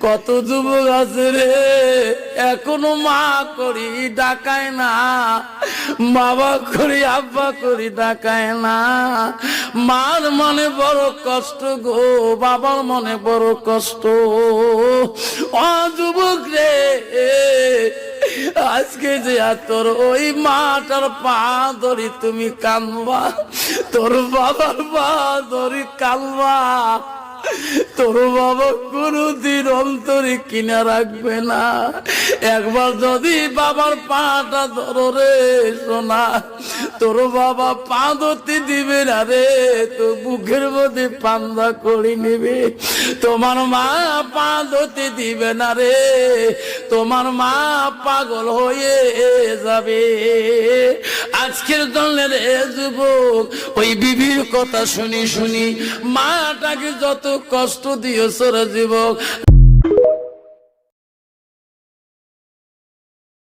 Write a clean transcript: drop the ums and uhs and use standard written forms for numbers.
কত যুবক আছে রে এখনো মা করি ডাকায় না, বাবা করি আব্বা করি ডাকায় না। মার মনে বড় কষ্ট গো, বাবার মনে বড় কষ্ট। ও যুবক রে, আজকে যে তোর ওই মাটার পা ধরি তুমি কানবা, তোর বাবার পা ধরি কানবা, তোর বাবা কোনদিন অন্তরে কিনা রাখবে না। একবার যদি বাবার পাটা ধরো রে সোনা, তোর বাবা পা ধরতে দিবে না রে, তো বুকের মধ্যে পান্দা করে নেবে। তোমার মা পা ধরতে দিবে না রে, তোমার মা পাগল হয়ে যাবে। আজকের দলের যুবক ওই বিবির কথা শুনি শুনি মাটাকে যত কষ্ট দিয়েছ রে যুবক।